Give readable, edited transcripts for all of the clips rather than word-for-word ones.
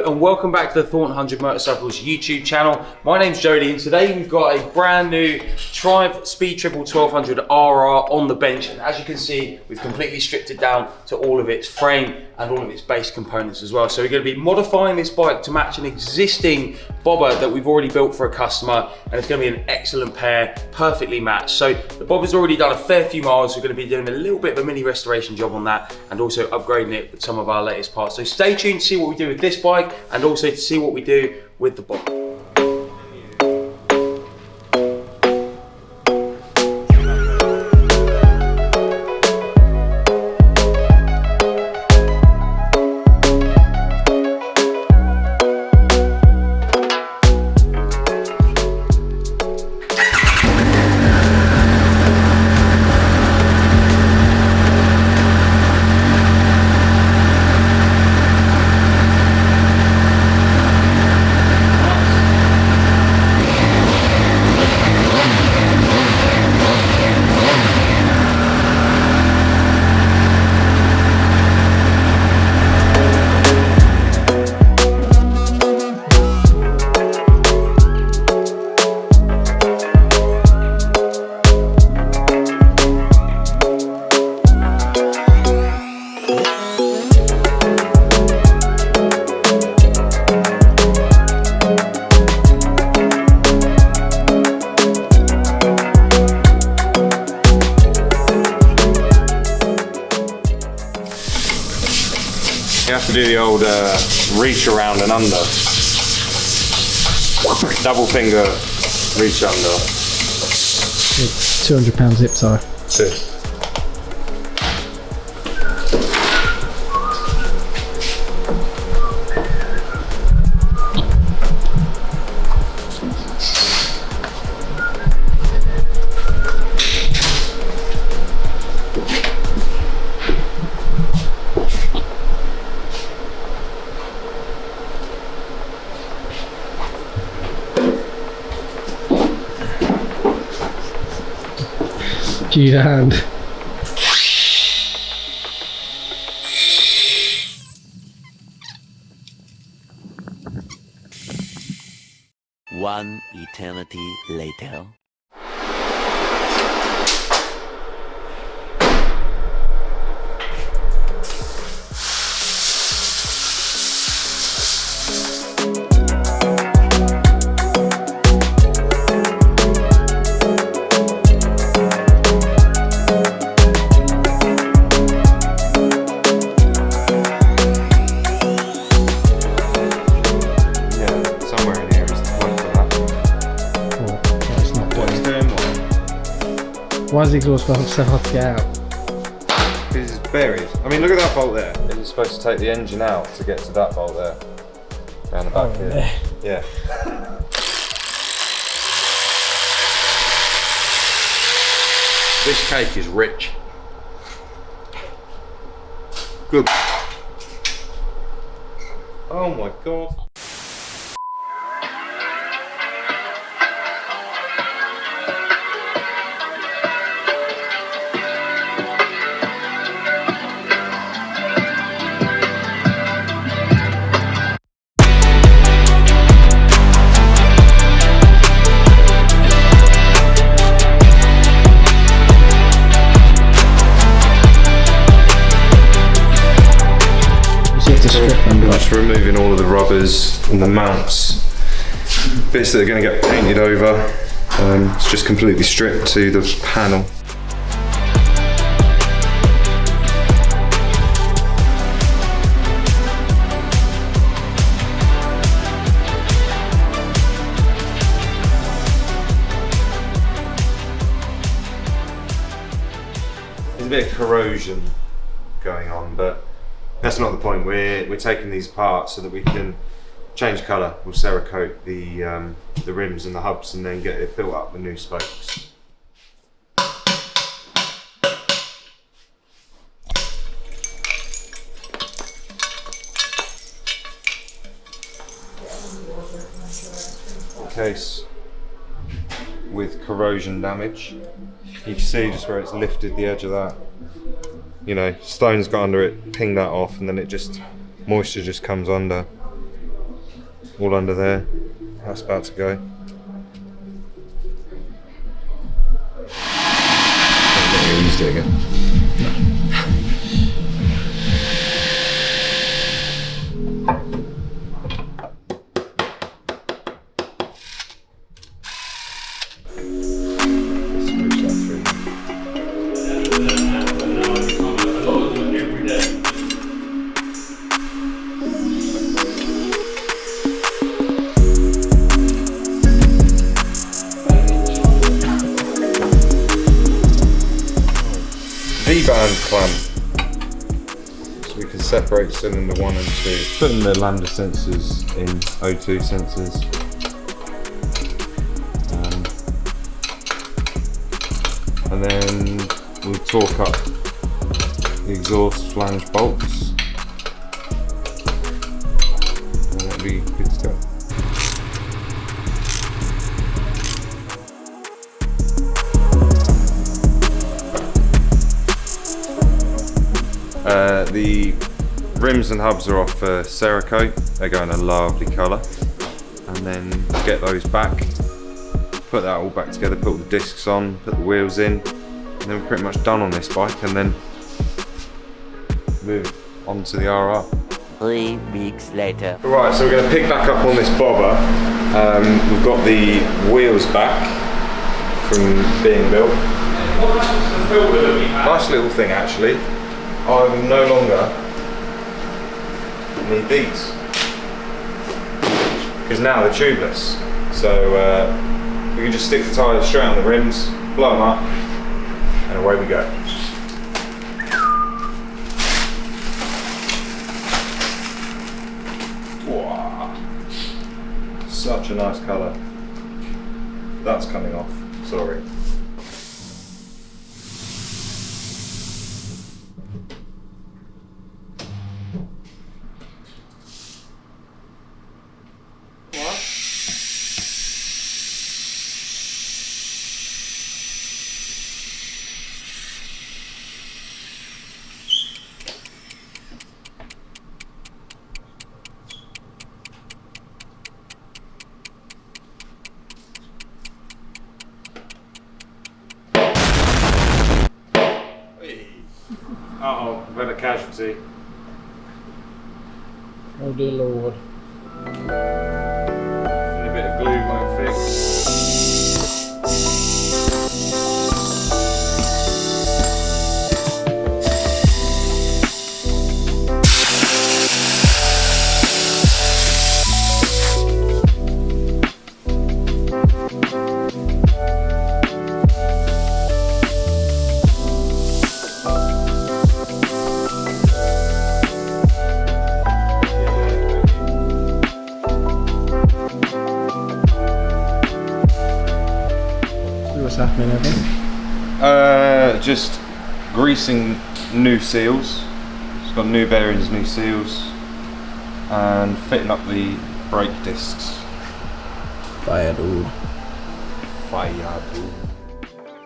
Hello and welcome back to the Thornton 100 Motorcycles YouTube channel. My name's Jody and today we've got a brand new Triumph Speed Triple 1200 RR on the bench, and as you can see we've completely stripped it down to all of its frame and all of its base components as well. So we're going to be modifying this bike to match an existing bobber that we've already built for a customer, and it's going to be an excellent pair, perfectly matched. So the bobber's already done a fair few miles. We're going to be doing a little bit of a mini restoration job on that and also upgrading it with some of our latest parts. So stay tuned to see what we do with this bike and also to see what we do with the bobber. You have to do the old reach around and under. Double finger reach under. 200-pound zip tie. Sit. G the hand. One eternity later. Why is the exhaust valve so hard to get out? Because it's buried. I mean, look at that bolt there. You're supposed to take the engine out to get to that bolt there. Down the back here. Yeah. This cake is rich. Good. Oh my god. Just removing all of the rubbers and the mounts, bits that are going to get painted over. It's just completely stripped to the panel. There's a bit of corrosion going on, but that's not the point. We're taking these apart so that we can change colour. We'll Cerakote the rims and the hubs and then get it built up with new spokes. Case with corrosion damage. You can see just where it's lifted the edge of that. You know, stone's got under it, ping that off, and then it just, moisture just comes under. all under there. That's about to go. Don't get used to it again. V-band clamp, so we can separate cylinder 1 and 2. Putting the lambda sensors in O2 sensors. And then we'll torque up the exhaust flange bolts. And that'll be good to go. The rims and hubs are off Cerakote. They're going a lovely colour. And then get those back, put that all back together, put all the discs on, put the wheels in, and then we're pretty much done on this bike, and then move on to the RR. 3 weeks later. Right, so we're going to pick back up on this bobber. We've got the wheels back from being built. Nice little thing actually. I will no longer need these because now they're tubeless. So we can just stick the tyres straight on the rims, blow them up, and away we go. Wow. Such a nice colour. That's coming off, sorry. Uh-oh, we've had a casualty. Oh dear Lord. And a bit of glue won't fix. What's happening, Evan? Just greasing new seals. It's got new bearings, new seals, and fitting up the brake discs. Firewood.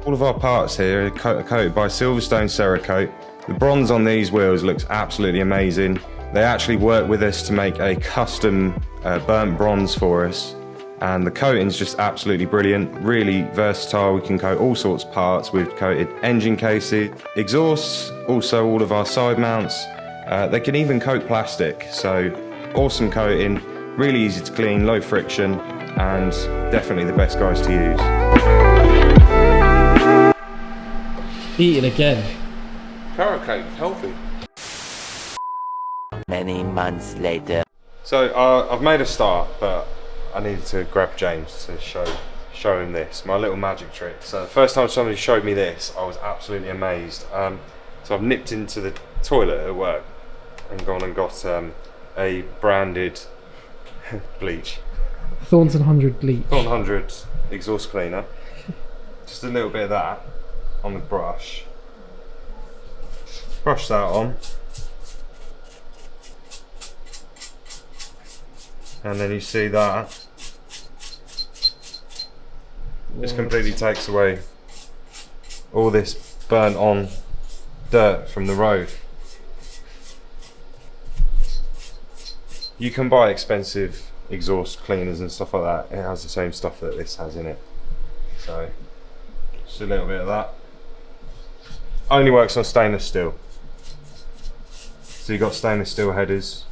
All of our parts here are coated by Silverstone Cerakote. The bronze on these wheels looks absolutely amazing. They actually worked with us to make a custom burnt bronze for us. And the coating's just absolutely brilliant, really versatile. We can coat all sorts of parts. We've coated engine cases, exhausts, also all of our side mounts. They can even coat plastic, so awesome coating, really easy to clean, low friction, and definitely the best guys to use. Eating again. Cerakote, healthy. Many months later. So I've made a start, but I needed to grab James to show him this, my little magic trick. So the first time somebody showed me this, I was absolutely amazed. So I've nipped into the toilet at work and gone and got a branded bleach. Thornton 100 bleach. Thornton 100 exhaust cleaner. Just a little bit of that on the brush. Brush that on. And then you see that. Just completely takes away all this burnt on dirt from the road. You can buy expensive exhaust cleaners and stuff like that. It has the same stuff that this has in it. So just a little bit of that. Only works on stainless steel. So you've got stainless steel headers.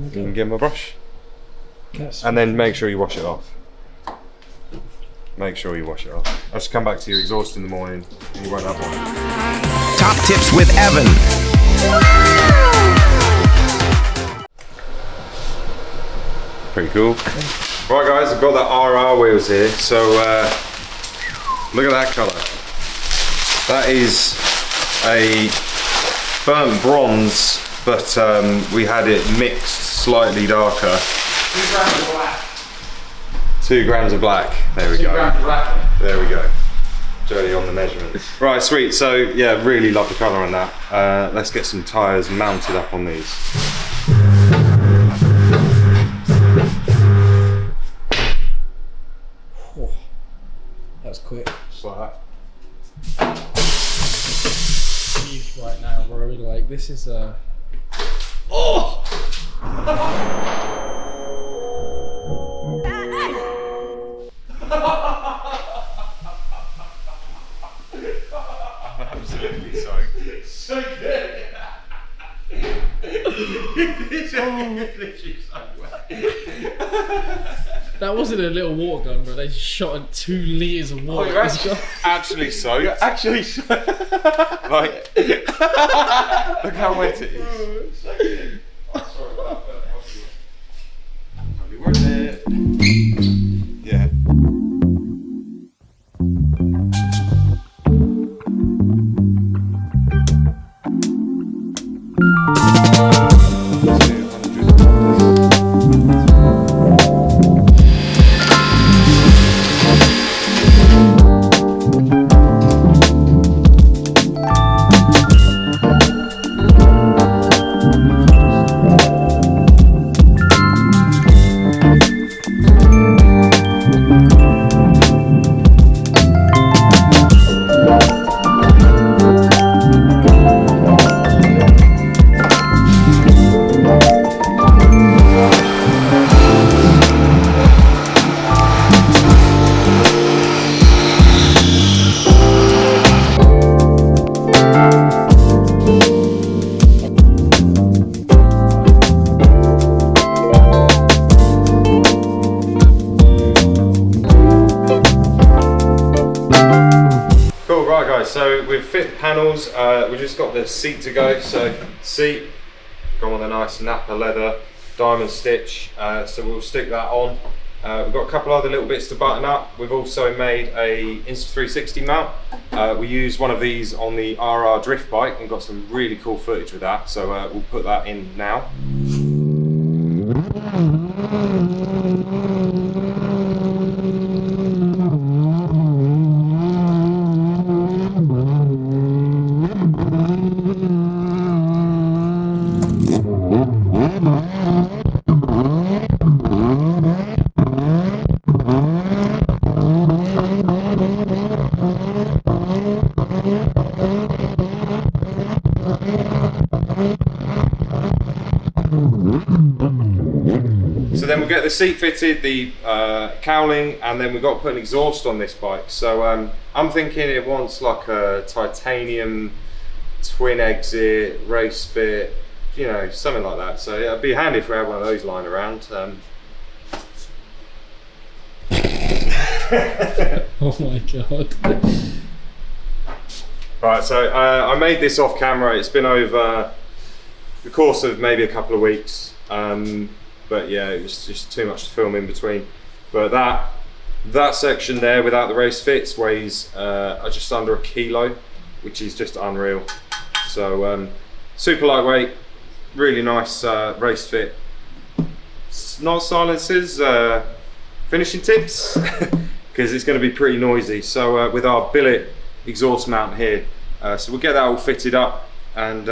You can give them a brush. And then make sure you wash it off. Make sure you wash it off. I'll just come back to your exhaust in the morning and you won't have one. Top tips with Evan. Pretty cool. Right guys, I've got the RR wheels here. So look at that colour. That is a burnt bronze, but we had it mixed slightly darker. 2 grams of black. 2 grams of black. There we 2 go. grams of black. There we go. Jody on the measurements. Right, sweet. So yeah, really love the colour on that. Let's get some tyres mounted up on these. Oh, that was quick. Just like that. Right now, bro. Like this is Oh! Absolutely so. So good. that wasn't a little water gun, bro. They just shot 2 litres of water. You're actually soaked. You're actually so Like, look how wet it is. Yeah. So we've fit the panels, we've just got the seat to go. So seat, gone with a nice Napa leather diamond stitch, so we'll stick that on. We've got a couple other little bits to button up. We've also made a Insta360 mount. We used one of these on the RR drift bike and got some really cool footage with that, so we'll put that in now. So then we'll get the seat fitted, the cowling, and then we've got to put an exhaust on this bike. So I'm thinking it wants like a titanium twin exit, race fit, you know, something like that. So yeah, it'd be handy if we had one of those lying around. Oh my god. Right, so I made this off camera. It's been over the course of maybe a couple of weeks. But yeah, it was just too much to film in between. But that section there without the race fits weighs just under 1 kilo, which is just unreal. So super lightweight, really nice race fit. Not silencers, finishing tips, because it's going to be pretty noisy. So with our billet exhaust mount here, so we'll get that all fitted up and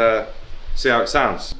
see how it sounds.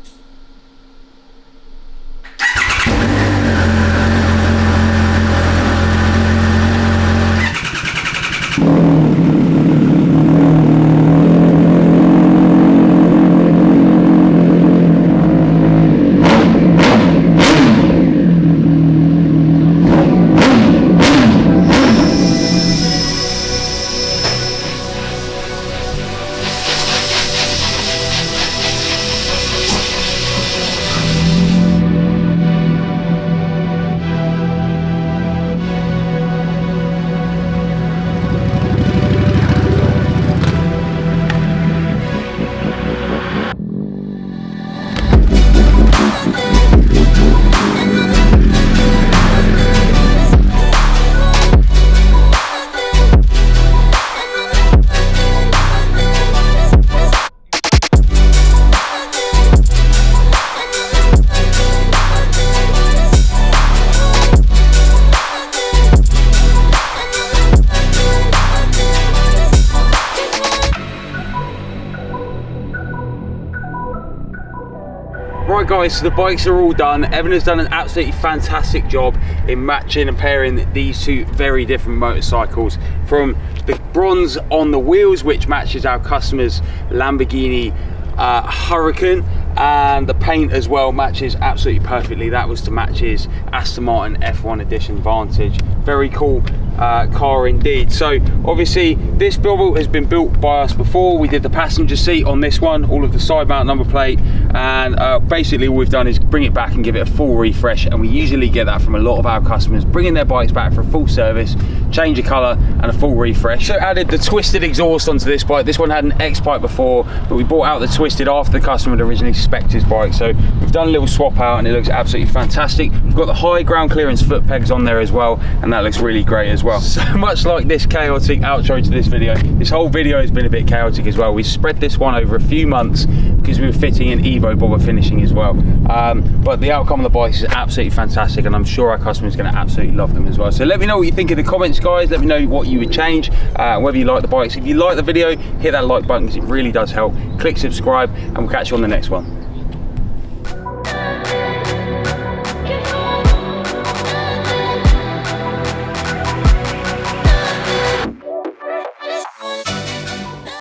Right guys, so the bikes are all done. Evan has done an absolutely fantastic job in matching and pairing these two very different motorcycles, from the bronze on the wheels, which matches our customer's Lamborghini Huracan, and the paint as well matches absolutely perfectly. That was to match his Aston Martin F1 Edition Vantage. Very cool car indeed. So obviously this build has been built by us before. We did the passenger seat on this one, all of the side mount number plate, and basically all we've done is bring it back and give it a full refresh, and we usually get that from a lot of our customers, bringing their bikes back for a full service, change of colour and a full refresh. So added the twisted exhaust onto this bike. This one had an X pipe before, but we brought out the twisted after the customer had originally spec'd his bike, so we've done a little swap out and it looks absolutely fantastic. We've got the high ground clearance foot pegs on there as well, and that looks really great as well. So much like this chaotic outro to this video, this whole video has been a bit chaotic as well. We spread this one over a few months because we were fitting in Evo bobber finishing as well, but the outcome of the bikes is absolutely fantastic, and I'm sure our customers are going to absolutely love them as well. So let me know what you think in the comments guys. Let me know what you would change, whether you like the bikes. If you like the video, hit that like button because it really does help. Click subscribe and we'll catch you on the next one.